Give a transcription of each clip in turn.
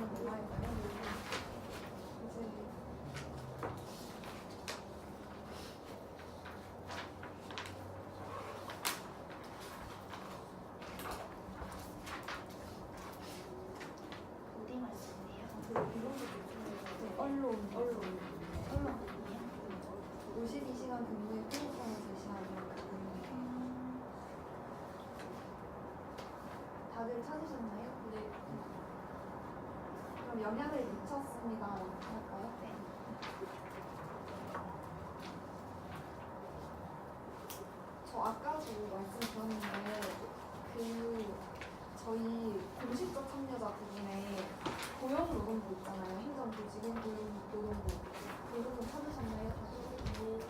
그러면 뭐가 할까요? 이제 어디 말씀이에요? 언론 언론이요? 52시간 근무의 필요성을 제시하는 부분이에요. 다들 찾으셨나요? 네. 그럼 영향을 미쳤습니다. 할까요? 네. 저 아까도 말씀드렸는데 저희 공식적 참여자 부분에 고용노동부 있잖아요. 행정조직인 고용노동부 그 부분 찾으셨나요?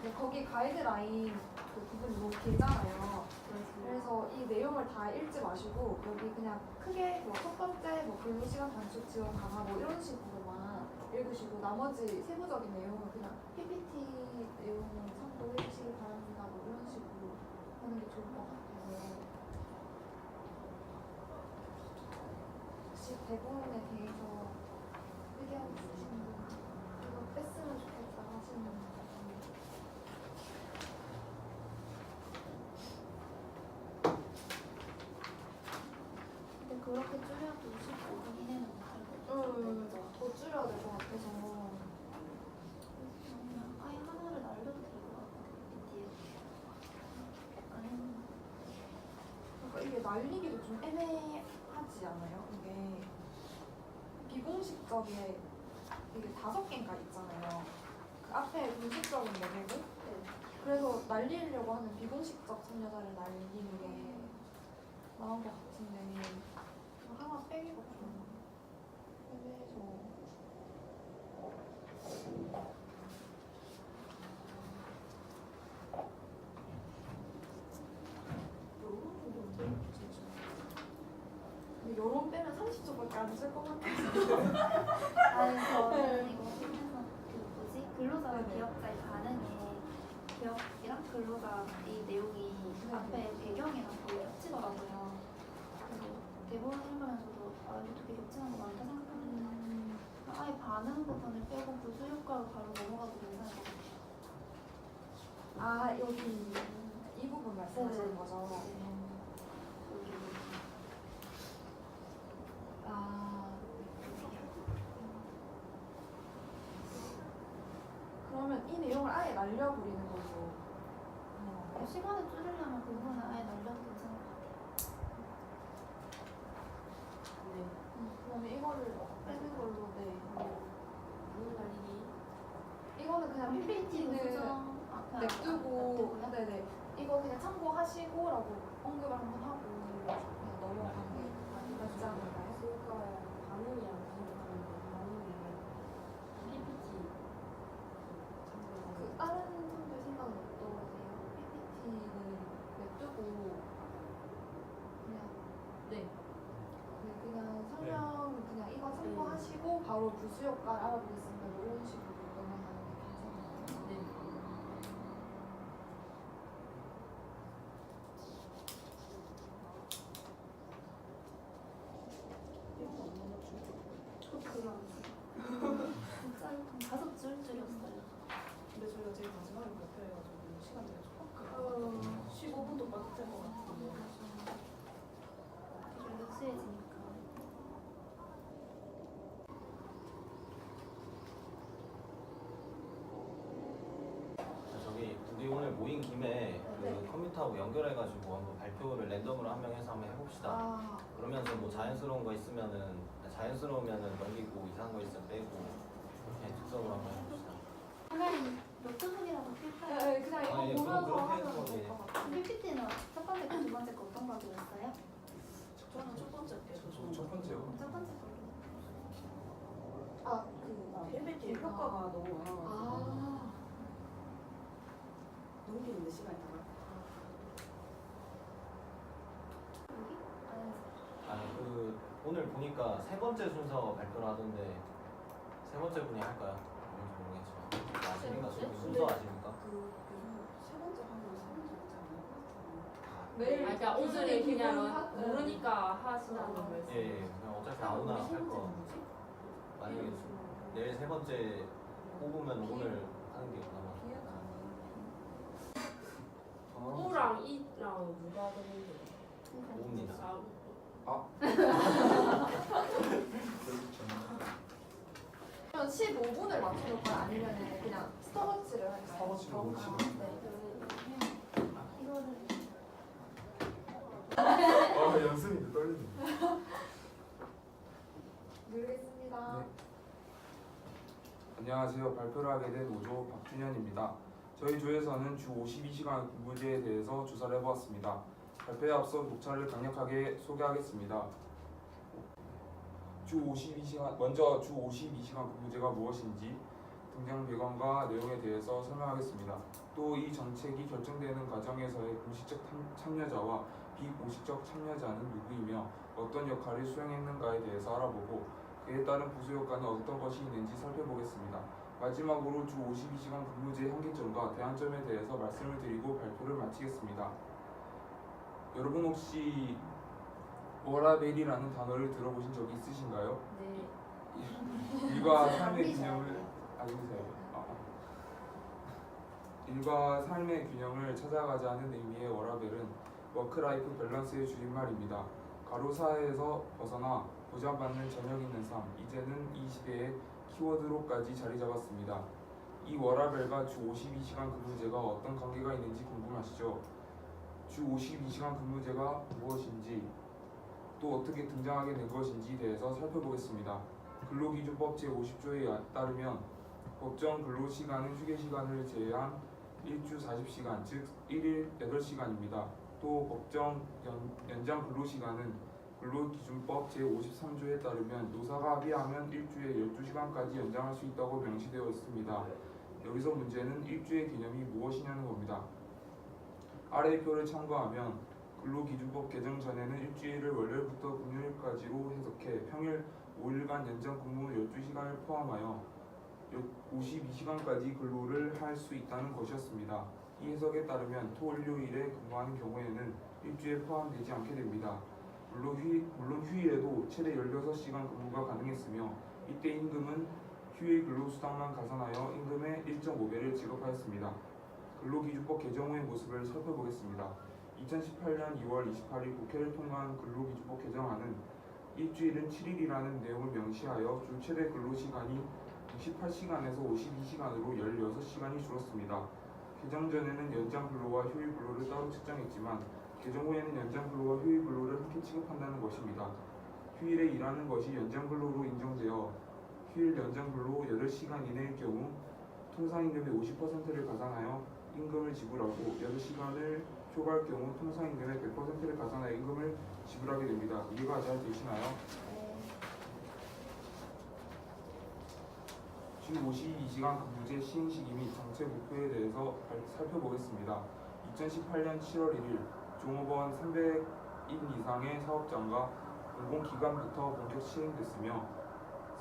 네, 거기 가이드라인 그 부분이 너무 길잖아요. 그래서 이 내용을 다 읽지 마시고 여기 그냥 크게 뭐 첫 번째 뭐 근로시간 단축 지원 강화 뭐 이런 식으로만 읽으시고 나머지 세부적인 내용은 그냥 PPT 내용은 참고해 주시기 바랍니다. 뭐 이런 식으로 하는 게 좋을 것 같아요. 혹시 대본에 대해서 의견 있으신 분 이거 뺐으면 좋겠다 하시는 분 근데 그렇게 줄여도 15분 이내는 못하고 더 줄여야 될 것 같아서 그냥 아예 하나를 날려도 될 것 같거든요. 뒤에. 아니면 그러니까 이게 날리기도 좀 애매하지 않아요? 이게 비공식적에 이게 5개인가 있잖아요. 그 앞에 공식적인 4개고 그래서 날리려고 하는 비공식적 참여자를 날리는 게 나은 것 같은데 그거 하나 빼기가 좀 애매해서 근데 여론 빼면 30초밖에 안 쓸 것 같아서 아니 저는 이거 해서 그 뭐지 근로자와 네네. 기업자의 반응에 기업이랑 근로자 이 내용이 앞에 배경이랑 거의 겹치더라고요. 그래서 대본 읽으면서도 아 이거 되게 겹치는 거 많다 생각했는데 아예 반응 부분을 빼고 부수 효과로 바로 넘어가도 괜찮을 것 같아요. 아 여기 이 부분 말씀하시는 네네. 거죠? 여기 아 그러면 이 내용을 아예 날려버리는 걸로 시간을 줄이려면 그 부분은 아예 날려도 괜찮을 것 같아요. 그러면 이거를 빼는 걸로 오늘 날리기. 이거는 그냥 PPT는 수정 앞에 냅두고 네네 이거 그냥 참고하시고라고 언급을 한번 하고 그냥 넘어가는 게 낫지 않을까요? 그러니까 반응이 안 생각하는데 반응이 PPT 그 다른 분들 생각은 어떠세요? PPT는 냅두고 그냥 네. 그냥 설명 그냥 이거 참고하시고 바로 부수 효과를 알아보겠습니다. 뭐 이런 식으로 넘어가는 게 괜찮아요. 네. 그거 안 써요. 진짜 한 5줄 줄였어요. 근데 저희가 제일 마지막에 발표해가지고 시간 되게 촉박해요. 15분도 빠졌을 것 같은데. 되게 루스해지니까. 저기 우리 오늘 모인 김에 그 컴퓨터하고 연결해가지고 한번 발표를 랜덤으로 한 명 해서 한번 해봅시다. 아, 그러면서 뭐 자연스러운 거 있으면은 자연스러우면은 넘기고 이상한 거 있으면 빼고 그냥 즉석으로 한번 해봅시다. 하나는 노트북이라도 필까요? 네, 그냥 이거 예, 보면서 그렇게 하면 해서 될 예. 것 같아요. PPT는 첫 번째 거, 두 번째 거 어떤 거 들었어요? 저는 첫 번째 때 첫 번째요. 첫 번째 걸로. 아, PPT 효과가 너무 많아가지고 아, 넘기는데 시간이 다 여기? 아니, 그 오늘 보니까 3번째 순서 발표를 하던데 3번째 분이 할까요? 뭔지 모르겠지만 아십니까? 순서 아십니까? 세 번째 하면 세 번째 있지 않아요? 내일 그러니까 오늘은 그냥 모르니까 하시는 아, 거예요. 예, 그냥 어차피 아무나 할 거. 만약에 내일 세 번째 뽑으면 오늘 하는 게 그나마 비유가 아니에요. O랑 E랑 누가 되는데? 오입니다. 그럼 15분을 맞춰놓을까요? 아니면 그냥 스톱워치를 할까요? 스톱워치로 놓으시면 이거는 연습인데 떨리네. 모르겠습니다. 네. 안녕하세요. 발표를 하게 된 오조 박준현입니다. 저희 조에서는 주 52시간 근무제에 대해서 조사를 해보았습니다. 발표에 앞서 녹차를 강력하게 소개하겠습니다. 먼저 주 52시간 근무제가 무엇인지 등장 배경과 내용에 대해서 설명하겠습니다. 또 이 정책이 결정되는 과정에서의 공식적 참여자와 비공식적 참여자는 누구이며 어떤 역할을 수행했는가에 대해서 알아보고 그에 따른 부수 효과는 어떤 것이 있는지 살펴보겠습니다. 마지막으로 주 52시간 근무제의 한계점과 대안점에 대해서 말씀을 드리고 발표를 마치겠습니다. 여러분 혹시 워라벨이라는 단어를 들어보신 적이 있으신가요? 네. 일과 삶의 균형을 일과 삶의 균형을 찾아가자는 의미의 워라벨은 워크라이프 밸런스의 줄임말입니다. 가로 사회에서 벗어나 보장받는 저녁 있는 삶, 이제는 이 시대의 키워드로까지 자리 잡았습니다. 이 워라벨과 주 52시간 근무제가 어떤 관계가 있는지 궁금하시죠? 주 52시간 근무제가 무엇인지 또 어떻게 등장하게 된 것인지에 대해서 살펴보겠습니다. 근로기준법 제50조에 따르면 법정 근로시간은 휴게시간을 제외한 일주 40시간, 즉 1일 8시간입니다. 또 법정 연장 근로시간은 근로기준법 제53조에 따르면 노사가 합의하면 일주에 12시간까지 연장할 수 있다고 명시되어 있습니다. 여기서 문제는 일주의 개념이 무엇이냐는 겁니다. 아래의 표를 참고하면 근로기준법 개정 전에는 일주일을 월요일부터 금요일까지로 해석해 평일 5일간 연장 근무 12시간을 포함하여 52시간까지 근로를 할 수 있다는 것이었습니다. 이 해석에 따르면 토, 일, 요일에 근무하는 경우에는 일주에 포함되지 않게 됩니다. 물론 휴일에도 최대 16시간 근무가 가능했으며 이때 임금은 휴일 근로수당만 가산하여 임금의 1.5배를 지급하였습니다. 근로기준법 개정 후의 모습을 살펴보겠습니다. 2018년 2월 28일 국회를 통과한 근로기준법 개정안은 일주일은 7일이라는 내용을 명시하여 주 최대 근로시간이 68시간에서 52시간으로 16시간이 줄었습니다. 개정 전에는 연장 근로와 휴일 근로를 따로 측정했지만 개정 후에는 연장 근로와 휴일 근로를 함께 취급한다는 것입니다. 휴일에 일하는 것이 연장 근로로 인정되어 휴일 연장 근로 8시간 이내일 경우 통상임금의 50%를 가산하여 임금을 지불하고 8시간을 초과할 경우 통상임금의 100%를 가산하여 임금을 지불하게 됩니다. 이해가 잘 되시나요? 주 52시간 근무제 시행 시기 및 정책 목표에 대해서 살펴보겠습니다. 2018년 7월 1일 종업원 300인 이상의 사업장과 공공기관부터 본격 시행됐으며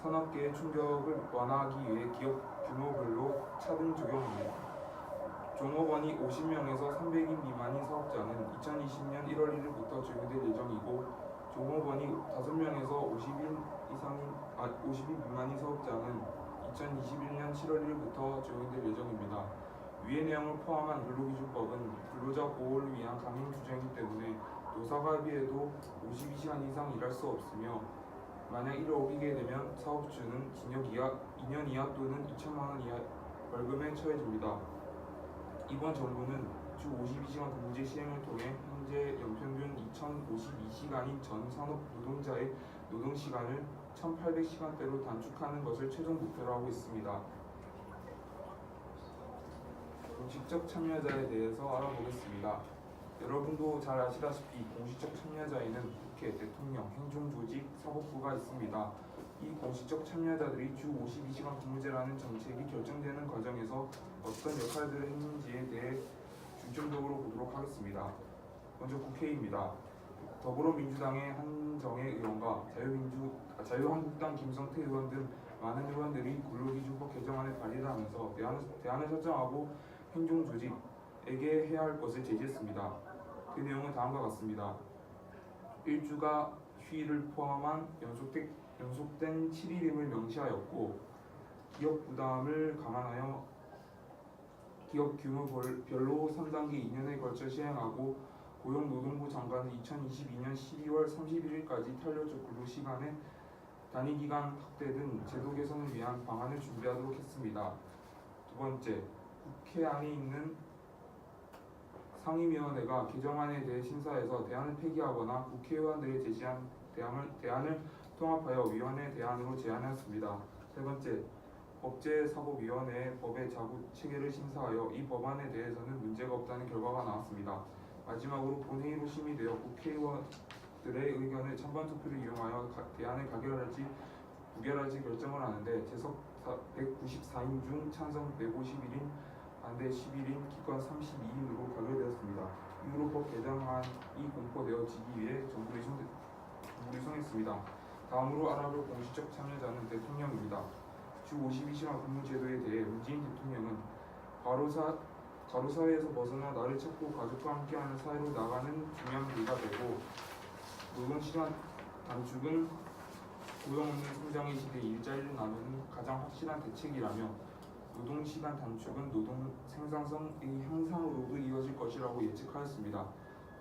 산업계의 충격을 완화하기 위해 기업 규모별로 차등 적용합니다. 종업원이 50명에서 300인 미만인 사업장은 2020년 1월 1일부터 적용될 예정이고 종업원이 5명에서 50인 미만인 사업장은 2021년 7월 1일부터 적용될 예정입니다. 위의 내용을 포함한 근로기준법은 근로자 보호를 위한 강행 규정이기 때문에 노사가 합의해도 52시간 이상 일할 수 없으며 만약 이를 어기게 되면 사업주는 징역 2년 이하 또는 2천만 원 이하 벌금에 처해집니다. 이번 정부는 주 52시간 근무제 시행을 통해 현재 연평균 2052시간인 전 산업 노동자의 노동시간을 1800시간대로 단축하는 것을 최종 목표로 하고 있습니다. 공식적 참여자에 대해서 알아보겠습니다. 여러분도 잘 아시다시피 공식적 참여자에는 국회, 대통령, 행정조직, 사법부가 있습니다. 이 공식적 참여자들이 주 52시간 근무제라는 정책이 결정되는 과정에서 어떤 역할들을 했는지에 대해 중점적으로 보도록 하겠습니다. 먼저 국회입니다. 더불어민주당의 한정혜 의원과 자유한국당 김성태 의원 등 많은 의원들이 근로기준법 개정안을 발의를 하면서 대안을 설정하고 행정조직에게 해야 할 것을 제시했습니다. 그 내용은 다음과 같습니다. 일주가 휴일을 포함한 연속된 7일임을 명시하였고 기업 부담을 감안하여 기업 규모별로 3단계 2년에 걸쳐 시행하고 고용노동부 장관은 2022년 12월 31일까지 탄력적 근로시간의 단위기간 확대 등 제도 개선을 위한 방안을 준비하도록 했습니다. 두 번째, 국회 안에 있는 상임위원회가 개정안에 대해 심사해서 대안을 폐기하거나 국회의원들이 제시한 대안을 통합하여 위원회 대안으로 제안하였습니다. 세 번째, 법제사법위원회의 법의 자구 체계를 심사하여 이 법안에 대해서는 문제가 없다는 결과가 나왔습니다. 마지막으로 본회의로 심의되어 국회의원들의 의견을 찬반 투표를 이용하여 대안을 가결할지 부결할지 결정을 하는데 재석 194인 중 찬성 151인, 반대 11인, 기권 32인으로 가결되었습니다. 이후로 법 개정안이 공포되어지기 위해 정부를 이송했습니다. 다음으로 알아볼 공식적 참여자는 대통령입니다. 주 52시간 근무 제도에 대해 문재인 대통령은 가로사회에서 벗어나 나를 찾고 가족과 함께하는 사회로 나가는 중요한 계기가 되고 노동시간 단축은 고용 없는 성장의 시대 일자리를 나누는 가장 확실한 대책이라며 노동시간 단축은 노동 생산성의 향상으로도 이어질 것이라고 예측하였습니다.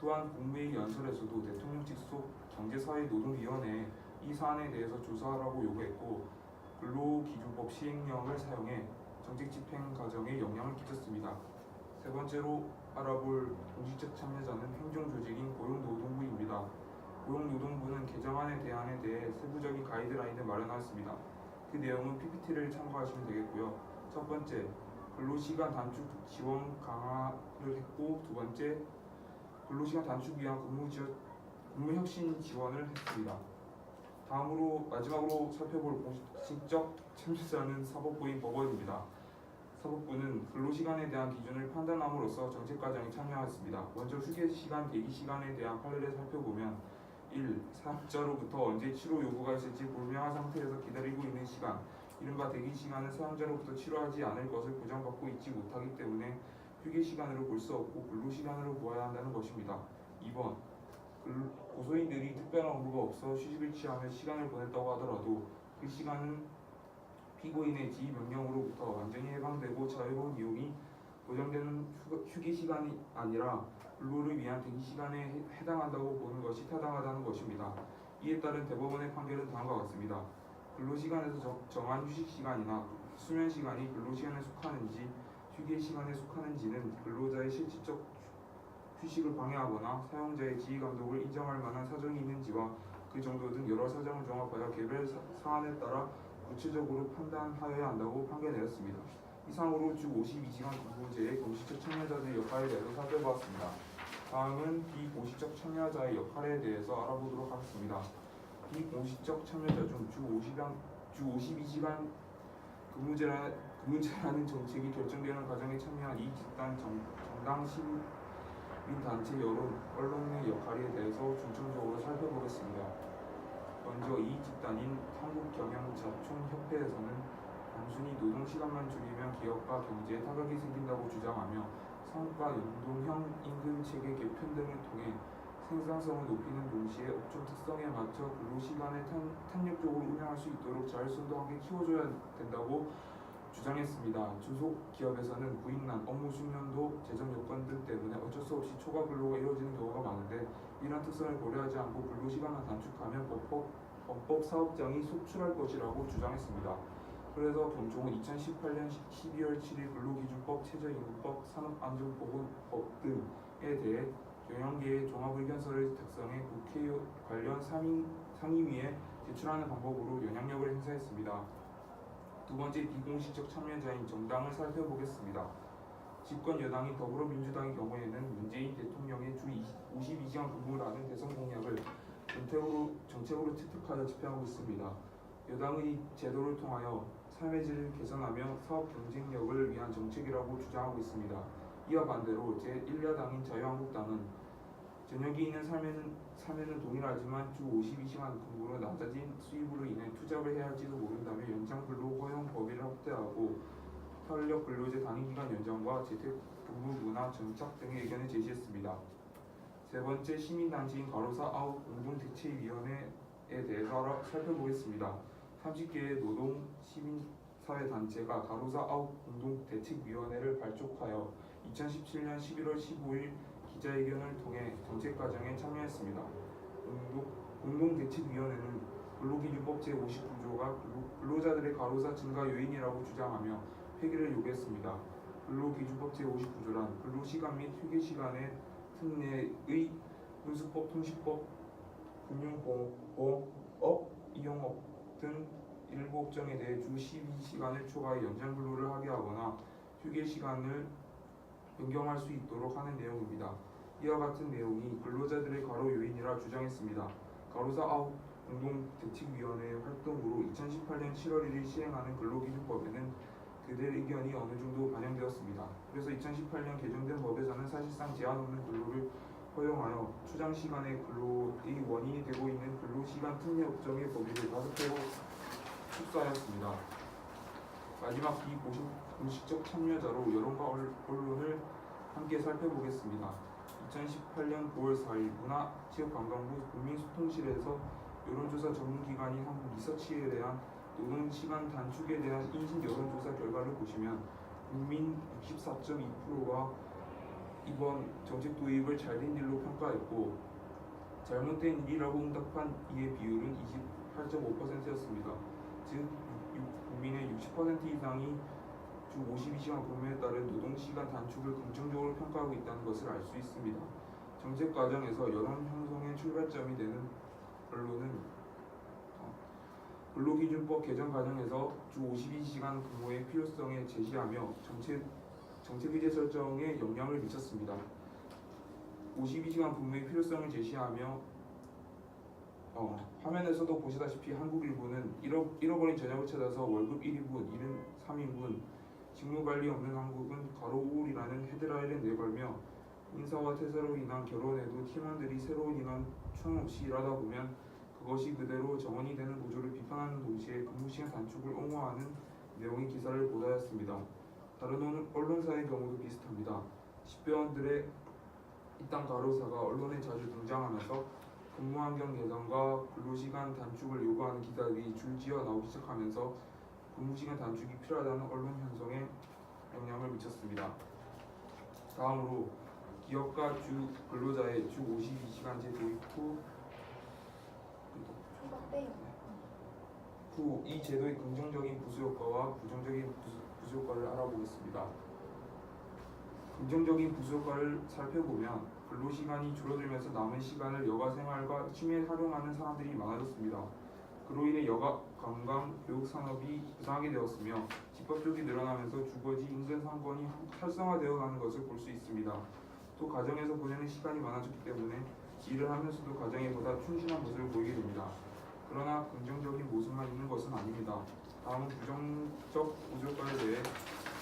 또한 국무회의 연설에서도 대통령 직속 경제사회노동위원회에 이 사안에 대해서 조사하라고 요구했고 근로기준법 시행령을 사용해 정책 집행 과정에 영향을 끼쳤습니다. 세 번째로 알아볼 공식적 참여자는 행정조직인 고용노동부입니다. 고용노동부는 개정안의 대안에 대해 세부적인 가이드라인을 마련하였습니다. 그 내용은 PPT를 참고하시면 되겠고요. 첫 번째, 근로시간 단축 지원 강화를 했고 두 번째, 근로시간 단축 위한 근무혁신 지원을 했습니다. 마지막으로 살펴볼 공식적 참여자는 사법부인 법원입니다. 사법부는 근로시간에 대한 기준을 판단함으로써 정책 과정에 참여하였습니다. 먼저 휴게시간, 대기시간에 대한 판례를 살펴보면 1. 사용자로부터 언제 치료 요구가 있을지 불명한 상태에서 기다리고 있는 시간, 이른바 대기시간은 사용자로부터 치료하지 않을 것을 보장받고 있지 못하기 때문에 휴게시간으로 볼 수 없고 근로시간으로 보아야 한다는 것입니다. 2번. 고소인들이 특별한 업무가 없어 휴식을 취하며 시간을 보냈다고 하더라도 그 시간은 피고인의 지휘 명령으로부터 완전히 해방되고 자유로운 이용이 보장되는 휴게시간이 아니라 근로를 위한 대기시간에 해당한다고 보는 것이 타당하다는 것입니다. 이에 따른 대법원의 판결은 다음과 같습니다. 근로시간에서 정한 휴식시간이나 수면시간이 근로시간에 속하는지 휴게시간에 속하는지는 근로자의 실질적 휴식을 방해하거나 사용자의 지휘 감독을 인정할 만한 사정이 있는지와 그 정도 등 여러 사정을 종합하여 개별 사안에 따라 구체적으로 판단하여야 한다고 판결내렸습니다. 이상으로 주 52시간 근무제의 공식적 참여자들의 역할에 대해서 살펴보았습니다. 다음은 비공식적 참여자의 역할에 대해서 알아보도록 하겠습니다. 비공식적 참여자 중 주 52시간 근무제라는 정책이 결정되는 과정에 참여한 이 집단 정당 시민단체 여론 언론의 역할에 대해서 중점적으로 살펴보겠습니다. 먼저 이 집단인 한국경영자총협회에서는 단순히 노동시간만 줄이면 기업과 경제에 타격이 생긴다고 주장하며 성과 연동형 임금체계 개편 등을 통해 생산성을 높이는 동시에 업종 특성에 맞춰 근로시간을 탄력적으로 운영할 수 있도록 자율성도 함께 키워줘야 된다고 주장했습니다. 중소기업에서는 부인난, 업무 숙련도, 재정 여건 등 때문에 어쩔 수 없이 초과 근로가 이루어지는 경우가 많은데 이러한 특성을 고려하지 않고 근로시간만 단축하면 범법 사업장이 속출할 것이라고 주장했습니다. 그래서 경총은 2018년 12월 7일 근로기준법, 최저임금법, 산업안전보건법 등에 대해 경영계의 종합의견서를 작성해 국회 관련 상임위에 제출하는 방법으로 영향력을 행사했습니다. 두 번째 비공식적 참여자인 정당을 살펴보겠습니다. 집권 여당인 더불어민주당의 경우에는 문재인 대통령의 주 52시간 근무라는 대선 공약을 정책으로 채택하여 집행하고 있습니다. 여당의 제도를 통하여 삶의 질을 개선하며 사업 경쟁력을 위한 정책이라고 주장하고 있습니다. 이와 반대로 제1야당인 자유한국당은 저녁이 있는 삶에는 동일하지만 주 52시간 근무로 낮아진 수입으로 인해 투잡을 해야 할지도 모른다며 연장 근로 허용 범위를 확대하고 탄력 근로제 단위기간 연장과 재택근무 문화 정착 등의 의견을 제시했습니다. 세 번째 시민단체인 가로사 아웃 공동대책위원회에 대해서 살펴보겠습니다. 30개의 노동 시민사회단체가 가로사 아웃 공동대책위원회를 발족하여 2017년 11월 15일 기자회견을 통해 정책과정에 참여했습니다. 공동대책위원회는 근로기준법 제59조가 근로자들의 가로사 증가 요인이라고 주장하며 폐기를 요구했습니다. 근로기준법 제59조란 근로시간 및 휴게시간의 특례의 운수법, 통신법, 금융보험, 이용업 등 일부 업종에 대해 주 12시간을 초과해 연장 근로를 하게 하거나 휴게시간을 변경할 수 있도록 하는 내용입니다. 이와 같은 내용이 근로자들의 과로 요인이라 주장했습니다. 가로사 아웃 공동대책위원회의 활동으로 2018년 7월 1일 시행하는 근로기준법에는 그들 의견이 어느 정도 반영되었습니다. 그래서 2018년 개정된 법에서는 사실상 제한 없는 근로를 허용하여 초장시간의 근로의 원인이 되고 있는 근로시간 특례 업종의 범위를 5개로 축소하였습니다. 마지막 비공식적 참여자로 여론과 언론을 함께 살펴보겠습니다. 2018년 9월 4일 문화체육관광부 국민소통실에서 여론조사 전문기관인 한국리서치에 대한 노동시간 단축에 대한 인식 여론조사 결과를 보시면 국민 64.2%가 이번 정책 도입을 잘된 일로 평가했고 잘못된 일이라고 응답한 이의 비율은 28.5%였습니다. 즉 국민의 60% 이상이 주 52시간 근무에 따른 노동시간 단축을 긍정적으로 평가하고 있다는 것을 알 수 있습니다. 정책 과정에서 여론 형성의 출발점이 되는 언론은 근로기준법 개정 과정에서 주 52시간 근무의 필요성에 제시하며 정책 의제 설정에 영향을 미쳤습니다. 52시간 근무의 필요성을 제시하며 화면에서도 보시다시피 한국일보는 잃어버린 저녁을 찾아서 월급 1인분, 일은 3인분, 직무관리 없는 한국은 우울이라는 헤드라인을 내걸며 인사와 퇴사로 인한 결혼에도 팀원들이 새로운 인원 추앙 없이 일하다 보면 그것이 그대로 정원이 되는 구조를 비판하는 동시에 근무시간 단축을 옹호하는 내용의 기사를 보도하였습니다. 다른 언론사의 경우도 비슷합니다. 집배원들의 이딴 가로사가 언론에 자주 등장하면서 근무환경 개선과 근로시간 단축을 요구하는 기사들이 줄지어 나오기 시작하면서 근무시간 단축이 필요하다는 언론 편성에 영향을 미쳤습니다. 다음으로 기업과 근로자의 주 52시간제 도입 후 이 제도의 긍정적인 부수효과와 부정적인 부수효과를 알아보겠습니다. 긍정적인 부수효과를 살펴보면 근로시간이 줄어들면서 남은 시간을 여가생활과 취미에 활용하는 사람들이 많아졌습니다. 그로 인해 여가, 관광, 교육 산업이 부상하게 되었으며 집합 쪽이 늘어나면서 주거지 인근 상권이 활성화되어 가는 것을 볼 수 있습니다. 또 가정에서 보내는 시간이 많아졌기 때문에 일을 하면서도 가정에 보다 충실한 모습을 보이게 됩니다. 그러나 긍정적인 모습만 있는 것은 아닙니다. 다음은 부정적 부수효과에 대해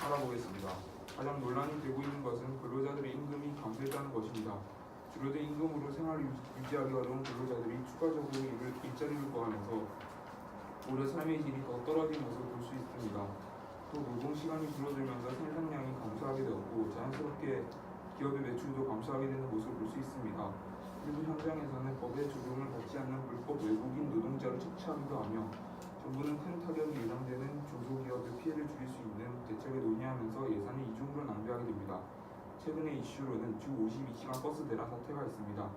알아보겠습니다. 가장 논란이 되고 있는 것은 근로자들의 임금이 감소했다는 것입니다. 줄어든 임금으로 생활을 유지하기 어려운 근로자들이 추가적으로 일자리를 구하면서 오히려 삶의 질이 더 떨어진 것을 볼 수 있습니다. 또 노동시간이 줄어들면서 생산량이 감소하게 되었고 자연스럽게 기업의 매출도 감소하게 되는 것을 볼 수 있습니다. 일부 현장에서는 법의 적용을 받지 않는 불법 외국인 노동자를 착취하기도 하며 정부는 큰 타격이 예상되는 중소기업의 피해를 줄일 수 있는 대책을 논의하면서 예산을 이중으로 낭비하게 됩니다. 최근의 이슈로는 주 52시간 버스 대란 사태가 있습니다.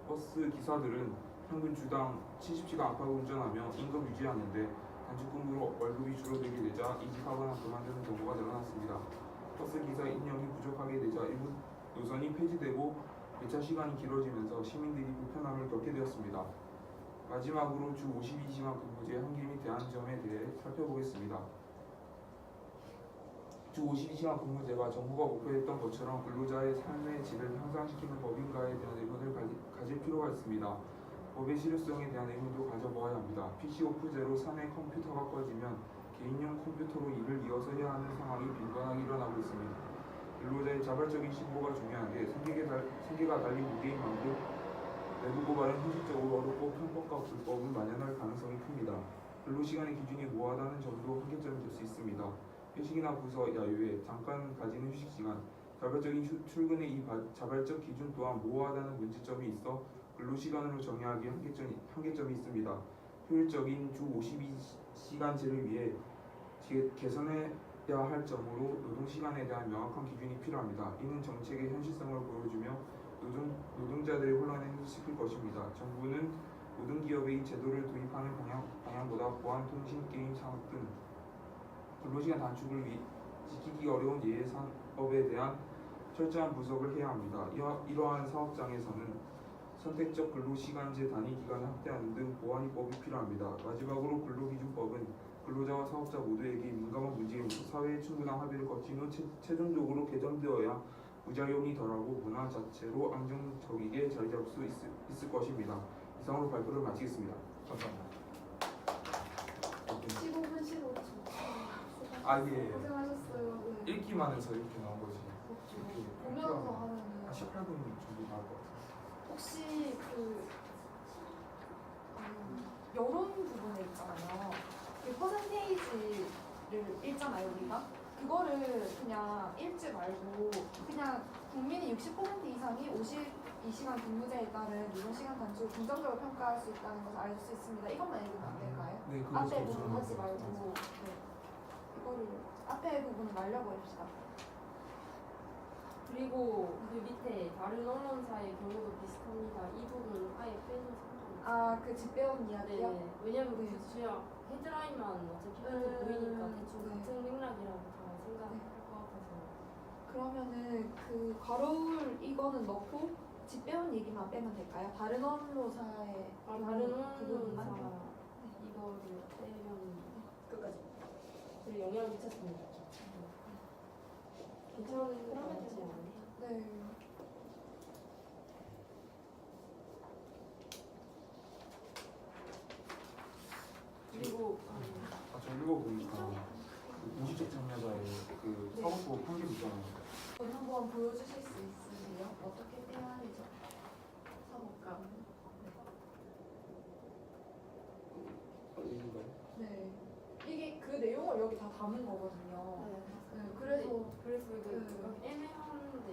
버스 기사들은 평균 주당 70시간 안팎을 운전하며 임금 유지하는데 단축근무로 월급이 줄어들게 되자 이직하거나 그만두는 경우가 늘어났습니다. 버스 기사 인력이 부족하게 되자 일부 노선이 폐지되고 배차 시간이 길어지면서 시민들이 불편함을 겪게 되었습니다. 마지막으로 주 52시간 근무제 한계 및 대안 점에 대해 살펴보겠습니다. 주 52시간 근무제가 정부가 목표했던 것처럼 근로자의 삶의 질을 향상시키는 법인가에 대한 의문을 가질 필요가 있습니다. 법의 실효성에 대한 의문도 가져보아야 합니다. PC 오프제로 사내 컴퓨터가 꺼지면 개인용 컴퓨터로 일을 이어서 해야 하는 상황이 빈번하게 일어나고 있습니다. 근로자의 자발적인 신고가 중요한데 생계가 달린 무게인 만큼 내부 고발은 현실적으로 어렵고 편법과 불법은 만연할 가능성이 큽니다. 근로시간의 기준이 모호하다는 점도 한계점이 될 수 있습니다. 회식이나 부서 야유회, 잠깐 가지는 휴식시간, 자발적인 출근의 이 자발적 기준 또한 모호하다는 문제점이 있어 근로시간으로 정의하기에 한계점이 있습니다. 효율적인 주 52시간제를 위해 개선해야 할 점으로 노동시간에 대한 명확한 기준이 필요합니다. 이는 정책의 현실성을 보여주며 노동자들의 혼란을 해소시킬 것입니다. 정부는 모든 기업의 이 제도를 도입하는 방향보다 보안, 통신, 게임 산업 등 근로시간 단축을 지키기 어려운 예외 산업에 대한 철저한 분석을 해야 합니다. 이러한 사업장에서는 선택적 근로시간제 단위 기간을 확대하는 등 보완입법이 필요합니다. 마지막으로 근로기준법은 근로자와 사업자 모두에게 민감한 문제이면서 사회의 충분한 합의를 거친 후 최종적으로 개정되어야 부작용이 덜하고 문화 자체로 안정적이게 자리 잡을 수 있을 것입니다. 이상으로 발표를 마치겠습니다. 감사합니다. 15분 15초. 아 예. 고생하셨어요. 네. 읽기만 해서 이렇게 나온 거지. 그렇죠. 이렇게 보면서 하면은 18분 정도 나올 것 같아요. 혹시 여론 부분에 있잖아요. 그 퍼센테이지를 읽잖아요, 우리가. 그거를 그냥 읽지 말고 그냥 국민의 60% 이상이 52시간 근무제에 따른 노동시간 단축을 긍정적으로 평가할 수 있다는 것을 알 수 있습니다. 이것만 읽으면 안 될까요? 네, 그거 앞에 저도 부분 하지 말고 좀 네. 이거를 앞에 부분을 말려버립시다. 그리고 그 밑에 다른 언론사의 경우도 비슷합니다. 이 부분 아예 빼는 상관없어요. 아, 그 집배원 이야기요? 네, 왜냐면 네. 그 제가 헤드라인만 어차피 보이니까 대충 네. 같은 맥락이라고 다 생각할 것 같아서. 그러면은 그 괄호를 이거는 넣고 집배원 얘기만 빼면 될까요? 다른 언론사의 다른 부분만? 언론사 이거를 빼면 끝까지. 그리고 영향을 미쳤습니다. 괜찮은 것 그러면 같지 될것 않아요? 같아요. 네. 그리고 저 읽어보니까 그 공시적 참여자의 그 네. 사법부 판결 있잖아요. 한번 보여주실 수 있으세요? 어떻게 빼야 되죠? 사법가. 이건가요? 네. 이게 그 내용을 여기 다 담은 거거든요. 네. 그래서 그래서 이거 그- 애매한데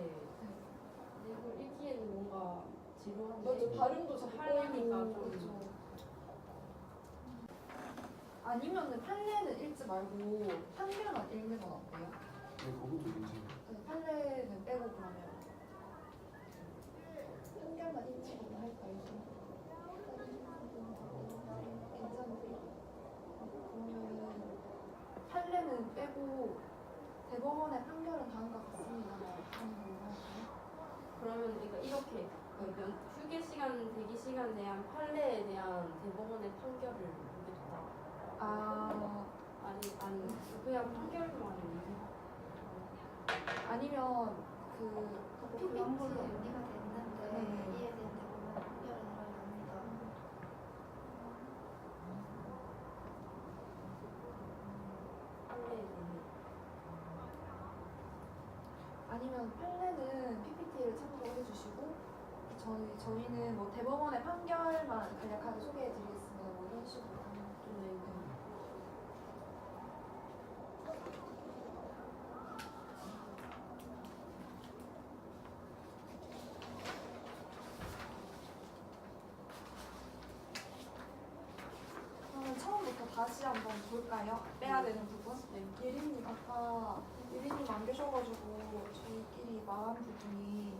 이걸 읽기에는 뭔가 지루한데 맞죠. 발음도 자꾸 하려니까 꼬이고, 좀 그렇죠. 아니면은 판례는 읽지 말고 판결만 읽는 건 어때요? 네, 그것도 괜찮아요. 네, 판례는 빼고 그러면 판결만 읽지 말고 할까요? 괜찮으세요? 그러면 판례는 빼고 대법원의 판결은 다음과 같습니다. 하는 걸로 할까요? 그러면 그러니까 이렇게 휴게 시간, 대기 시간 대한 판례에 대한 대법원의 판결을 보겠다. 아, 아니 그냥 판결만 아니면 그 그런 걸로 PPT 연기가 됐는데 네. 이에 대한 대부분 판결을 내려야 합니다. 판례에 대해 아니면 판례는 PPT를 참고해 주시고 저희는 뭐 대법원의 판결만 간략하게 소개해 드리겠습니다. 뭐 이런 식으로 하면 좀 네. 그러면 처음부터 다시 한번 볼까요? 빼야 되는 부분? 네. 예린님 아까 예린님 안 계셔가지고 저희끼리 말한 부분이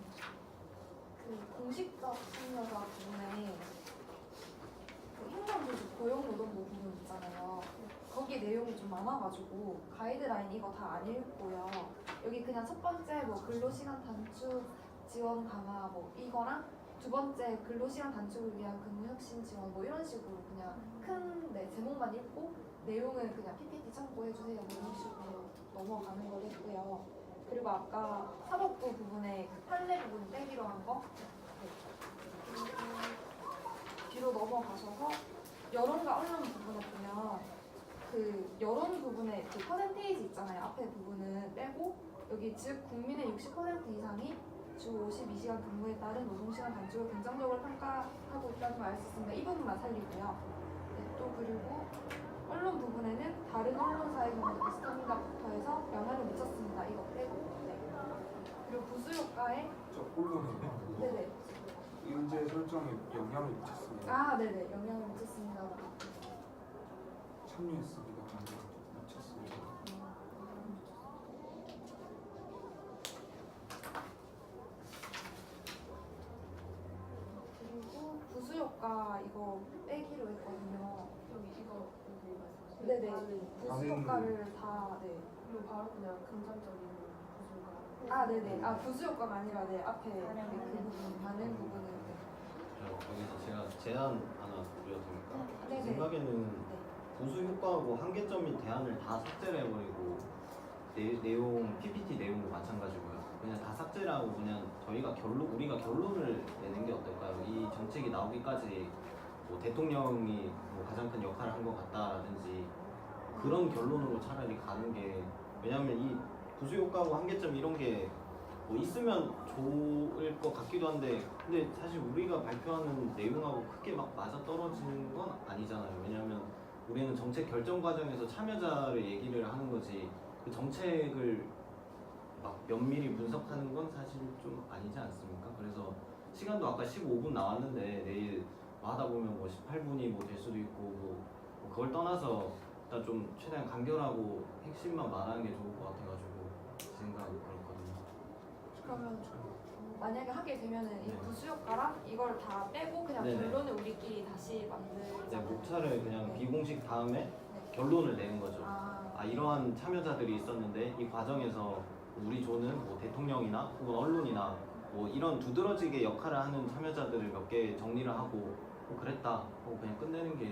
그 공식적 참여자 부분에 그 행정조직 고용노동부 부분 있잖아요. 거기 내용이 좀 많아가지고 가이드라인 이거 다 안 읽고요. 여기 그냥 첫 번째 뭐 근로시간 단축 지원 강화 뭐 이거랑 두 번째 근로시간 단축을 위한 근무혁신 지원 뭐 이런 식으로 그냥 큰 제목만 읽고 내용은 그냥 PPT 참고해주세요 뭐 이런 식으로 넘어가는 걸 했고요. 그리고 아까 사법부 부분에 그 판례 부분 빼기로 한 거 뒤로 넘어가셔서 여론과 언론 부분을 보면 그 여론 부분에 그 퍼센테이지 있잖아요. 앞에 부분은 빼고 여기 즉 국민의 60% 이상이 주 52시간 근무에 따른 노동시간 단축을 긍정적으로 평가하고 있다는 걸 알 수 있습니다. 이 부분만 살리고요. 네, 또 그리고 언론 부분에는 다른 언론사의 경우도 비슷합니다부터 해서 영향을 미쳤습니다. 이거 빼고 네. 그리고 부수효과에 저 언론에 네네 인재 설정 일정에 영향을 미쳤습니다. 아, 네네. 영향을 미쳤습니다. 참여했습니다. 미쳤습니다. 그리고 부수 효과 이거 빼기로 했거든요. 여기 이거 여기 말씀. 네네. 부수 반응. 효과를 다 네. 그리고 바로 그냥 긍정적인 부수가. 아, 네네. 아, 부수 효과가 아니라 네 앞에 반응, 네, 그 반응. 부분 반응 부분은 네. 여기서 제가 제안 하나 드려도 됩니까? 제 네네. 생각에는 네. 보수 효과하고 한계점 및 대안을 다 삭제를 해버리고 내용 PPT 내용도 마찬가지고요. 그냥 다 삭제를 하고 그냥 우리가 결론을 내는 게 어떨까요? 이 정책이 나오기까지 뭐 대통령이 뭐 가장 큰 역할을 한 것 같다라든지 그런 결론으로 차라리 가는 게, 왜냐하면 이 부수 효과하고 한계점 이런 게 뭐 있으면 좋을 것 같기도 한데, 근데 사실 우리가 발표하는 내용하고 크게 막 맞아 떨어지는 건 아니잖아요. 왜냐하면 우리는 정책 결정 과정에서 참여자를 얘기를 하는 거지 그 정책을 막 면밀히 분석하는 건 사실 좀 아니지 않습니까? 그래서 시간도 아까 15분 나왔는데 내일 뭐 하다 보면 뭐 18분이 뭐 될 수도 있고 뭐 그걸 떠나서 일단 좀 최대한 간결하고 핵심만 말하는 게 좋을 것 같아가지고 제 생각은 그렇거든요. 그러면 만약에 하게 되면은 이 네. 부수 효과랑 이걸 다 빼고 그냥 네네. 결론을 우리끼리 다시 만들자. 네, 목차를 그냥 네. 비공식 다음에 네. 결론을 내는 거죠. 아, 이러한 참여자들이 있었는데 이 과정에서 우리 조는 뭐 대통령이나 혹은 언론이나 뭐 이런 두드러지게 역할을 하는 참여자들을 몇 개 정리를 하고 그랬다 하고 그냥 끝내는 게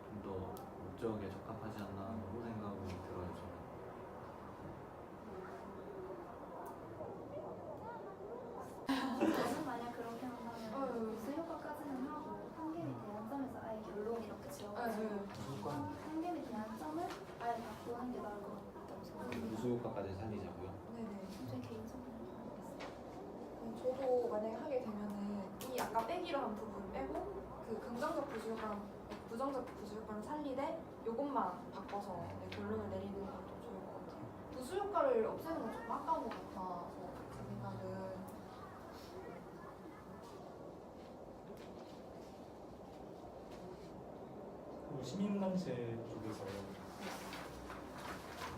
좀 더 목적에 적합하지 않나 그런 생각이 들어요. 저는. 저는 만약 그렇게 한다면 어. 부수 효과까지는 하고 한계 및 대안점에서 아예 결론 이렇게 지어가지고 한계 및 대안점을 아예 바꾸는 게 나을 것 같다고 생각해요. 부수 효과까지 살리자고요. 네네. 제 개인적인 생각이었어요. 저도 만약에 하게 되면은 이 아까 빼기로 한 부분 빼고 그 긍정적 부수 효과랑 부정적 부수 효과를 살리되 요것만 바꿔서 네, 결론을 내리는 것도 좋을 것 같아요. 부수 효과를 없애는 건 좀 아까운 것 같아서 제 생각은. 그리고 시민단체 쪽에서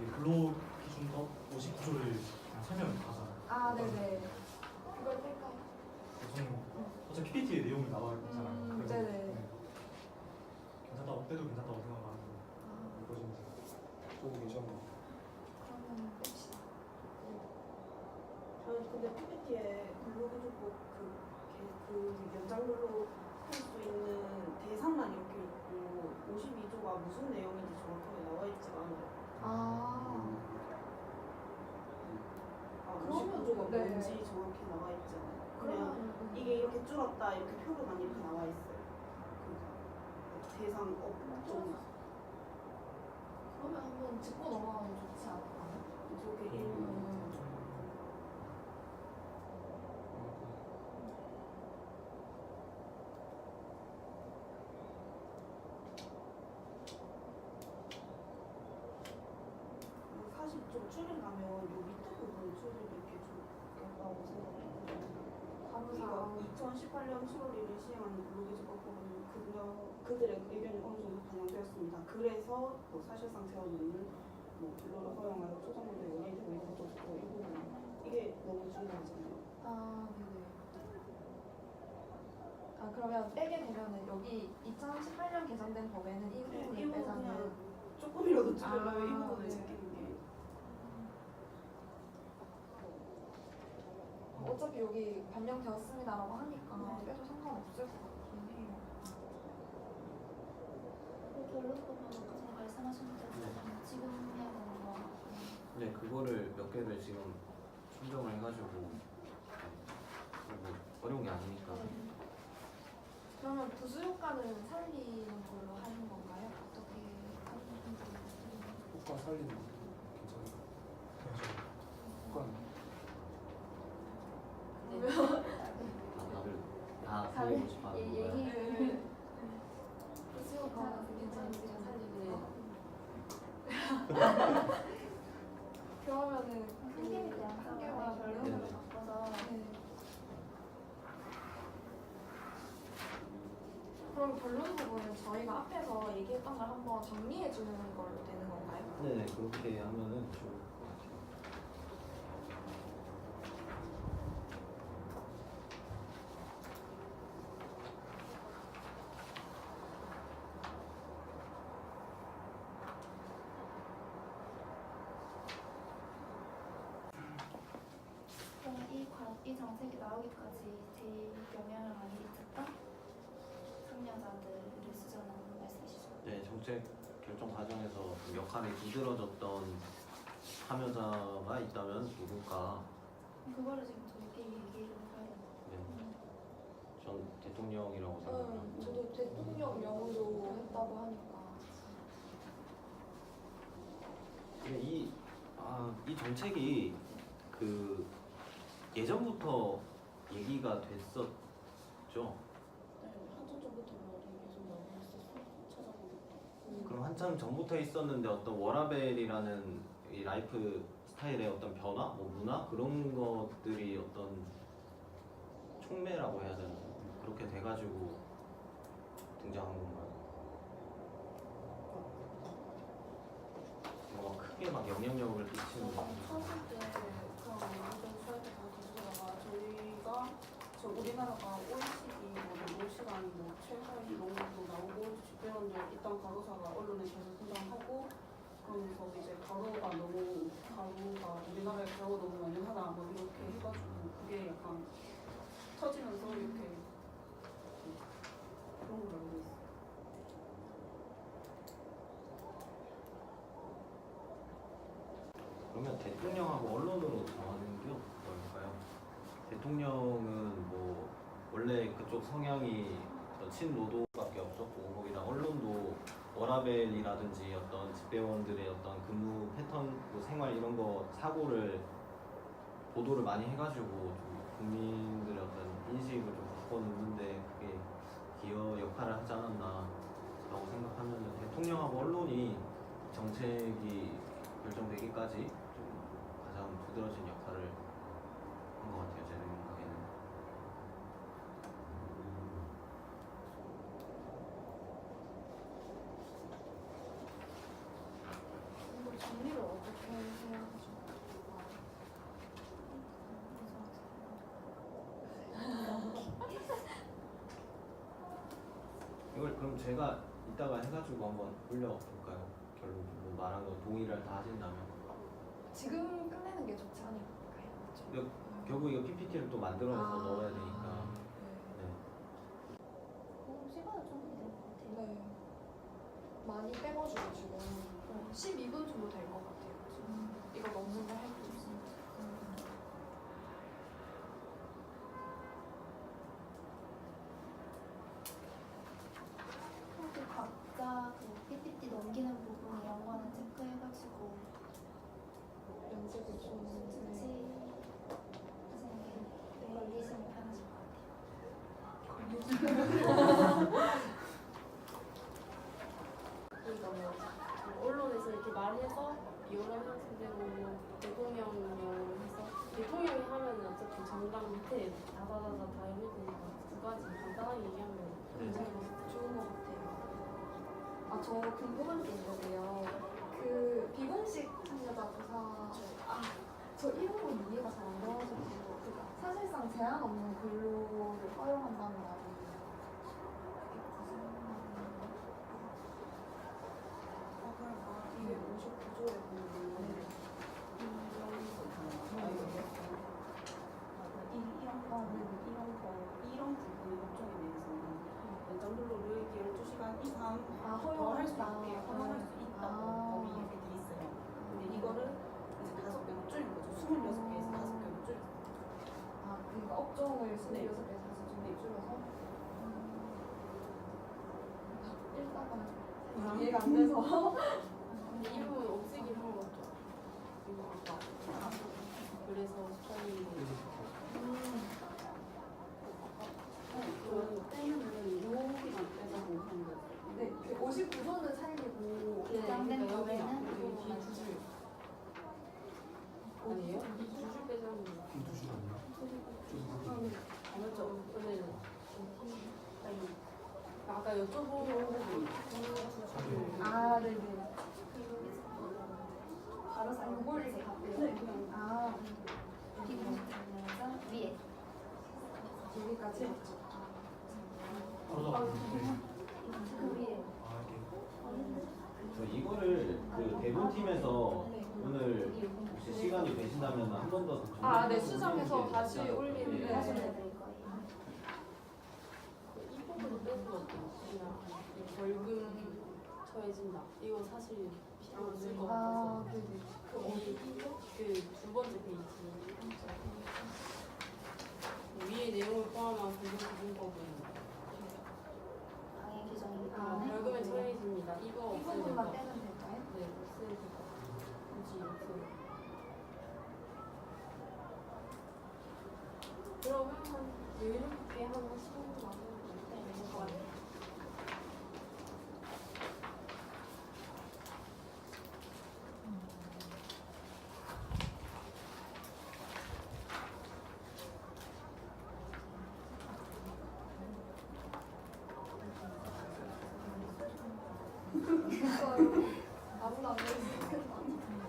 이게 근로 기준법 59조를 그냥 설명을 다 하잖아요. 아, 네네. 그걸 뺄까요? 저는 어차피 PPT에 내용이 나와 있잖아요. 그래서 네네. 네. 괜찮다고 빼도 괜찮다고 생각하는 아, 이거든요. 저도 괜찮아요. 그러면 뺍시다. 저는 근데 PPT에 근로기준법 그 연장근로 할 수 있는 대상만 이렇게 있고 52조가 무슨 내용인지 정확하게 나와 있지가 않아요. 아, 59조가 네. 뭔지 정확히 나와 있지 않아요. 그냥 그러면 이게 이렇게 줄었다 이렇게 표로만 이렇게 나와 있어요. 그 대상 업종 그러면 한번 짚고 넘어가면 좋지 않을까요? 저게 이름이 사실 좀 줄이려면 요 밑에 부분 줄이는 게 좋겠다고 생각해요. 감사. 2018년 7월 1일 시행한 근로기준법은 그들의 의견이 어느 정도 반영되었습니다. 그래서 뭐 사실상 세워놓는 뭐 근로를 허용하여 초정부대 연예인되고 이런 것도 있고 이 부분 이게 너무 중요하잖아요. 아, 네네. 아, 그러면 빼게 되면은 여기 2018년 개정된 법에는 이 이 부분을 부분 빼자면 그냥 조금이라도 줄이려면 이 아, 부분을 네. 지키는 게 어차피 여기 반영되었습니다라고 하니까 네. 빼도 상관없을 것 같긴 해요. 결론 보면 아까 전에 말씀하신 대로 지금 해야 되는 거 네, 그거를 몇 개를 지금 선정을 해가지고 뭐 어려운 게 아니니까. 그러면 부수 효과는 살리는 걸로 하는 건가요? 어떻게 하는 건지. 효과 살리는 거 괜찮아요. 효과는 다들 다 다들 살리고 싶어 하는 얘기 거예요. 부수 효과는 괜찮으세요? 그러면은 한계에 대한 한계와 결론을 네네. 바꿔서 네. 그럼 결론 부분은 저희가 앞에서 얘기했던 걸 한번 정리해 주는 걸로 되는 건가요? 네, 그렇게 하면은 좋을 것 같아요. 그럼 이 정책이 나오기까지 제일 영향을 많이 미쳤던 참여자들을 수정하는 말씀이시죠? 네, 정책 결정 과정에서 좀 역할이 두드러졌던 참여자가 있다면 누굴까? 그거를 지금 저희끼리 얘기를 해봐야 네, 전 대통령이라고 생각합니다. 저도 대통령령으로 했다고 하니까. 근데 이 정책이 그 예전부터 얘기가 됐었죠. 네, 한참 전부터 말이 계속 나오고 있었어요. 찾아보니까. 그럼 한참 전부터 있었는데 어떤 워라벨이라는 이 라이프 스타일의 어떤 변화, 뭐 문화 그런 것들이 어떤 촉매라고 해야 되나 그렇게 돼가지고 등장한 건가요? 뭐 크게 막 영향력을 끼치는 거. 처음 때 그런 모든 수업을 다 가져다가 저희가 우리나라가 OECD 뭐 시간 뭐 최하위 이런 것도 나오고 집배원들 일단 가로사가 언론에 계속 등장하고 그러면서 이제 가로가 우리나라에 가로가 너무 만연하다 뭐 이렇게 해가지고 그게 약간 터지면서 이렇게 그런 걸 알고 있어요. 그러면 대통령하고 언론으로 정하는 게 어떨까요? 대통령은 뭐 원래 그쪽 성향이 친노동밖에 없었고 거기다 언론도 워라벨이라든지 어떤 집배원들의 어떤 근무 패턴, 뭐 생활 이런 거 사고를 보도를 많이 해가지고 좀 국민들의 어떤 인식을 좀 바꿔놓는데 그게 기여 역할을 하지 않았나라고 생각하면 대통령하고 언론이 정책이 결정되기까지 좀 가장 두드러진 역할을 한 것 같아요. 제 생각에는. 이거 정리를 어떻게 해야 하죠? 이걸 그럼 제가 이따가 해가지고 한번 올려볼까요? 결론 뭐 말한 거 동의를 다 하신다면. 지금 끝내는 게 좋지 않을까요? 그렇죠? 결국 이거 PPT를 또 만들어내서 아. 넣어야 되니까. 네. 시간은 충분히 될 것 같아요. 네. 많이 빼가지고 지금 12분 정도 될 것 같아요. 지금. 이거 넣는 거 할 게 없습니다. 혹시 각자 그 PPT 넘기는 부분 이런 거는 체크해가지고 연습을 좀 수치 하시는 게 걸리시면 편하실 것 같아요. 그러니까 뭐 언론에서 이렇게 말해서 여러 형태대로 대통령령을 해서 대통령이 하면은 어차피 정당 밑에 다다다다 다 연결되니까 두 가지 간단하게 얘기하면 굉장히 좋은 것 같아요. 아, 저 궁금한 게 있는데요. 그 비공식 참여자 조사, 저 이런 건 이해가 잘 안 돼가지고 그러니까 사실상 제한 없는 근로를 허용한다는 말이 그러니까 이게 59조에 보면 이런 부분이 법정에 대해서는 연장 근로를 12시간 이상 더 할 수 있게 허용할 수 있다고 법이 이렇게 돼 있어요. 근데 이거를 이제 5배로 줄인 거죠. 26개에서 5배로 줄였어요. 아, 그러니까 업종을 26개에서 네. 40종에 줄여서 일단은 이해가 안 돼서 근데 이 부분 없애기로 한 거죠. 이거 아까 그래서 스타일이 그 때문에 요기만 빼자고 한 거예요. 네, 59조는 살리고 예정된 그러니까 여기 범위는 앞에 여기 뒤에 두 줄. 아니에요? 이 두 줄 빼자는 거. 두 줄 아니야? 맞죠? 원래는 아까 여쭤보고 아, 네네. 바로 사이에서 가고요. 아, 비공식적면에서 위에. 여기까지 맞죠? 바로 그 위에. 아 이렇게 저 이거를 그 대본팀에서 오늘 혹시 시간이 되신다면 한 번 더 아, 네, 수정해서 다시 올리는 예. 네. 하셔야 될 거예요. 이 부분을 빼는 거 어때요? 그냥 벌금 처해진다. 이거 사실 필요 없을 것 아, 같아서. 네네. 그 어디 그 두 번째 페이지 위에 내용을 포함한 불금법은 당의 규정이 벌금에 처해집니다. 이거 이 없애야 부분만 될까? 빼면 될까요? 네, 없애야 될까? 굳이 없애야. 그러면 한 여유롭게 한 15분 안 될것 같아요. 아무도 안 되는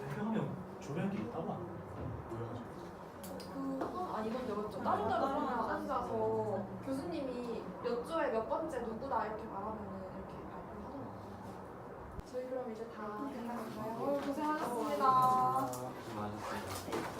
해명하면 조례한 게 있다고 안 모여가지고 이건 적었죠. 다른 그냥 앉아서 교수님이 몇 조에 몇 번째 누구다 이렇게 말하면은 이렇게 발표하더라고요. 저희 그럼 이제 다 끝나갈까요? 고생하셨습니다. 수고하셨습니다.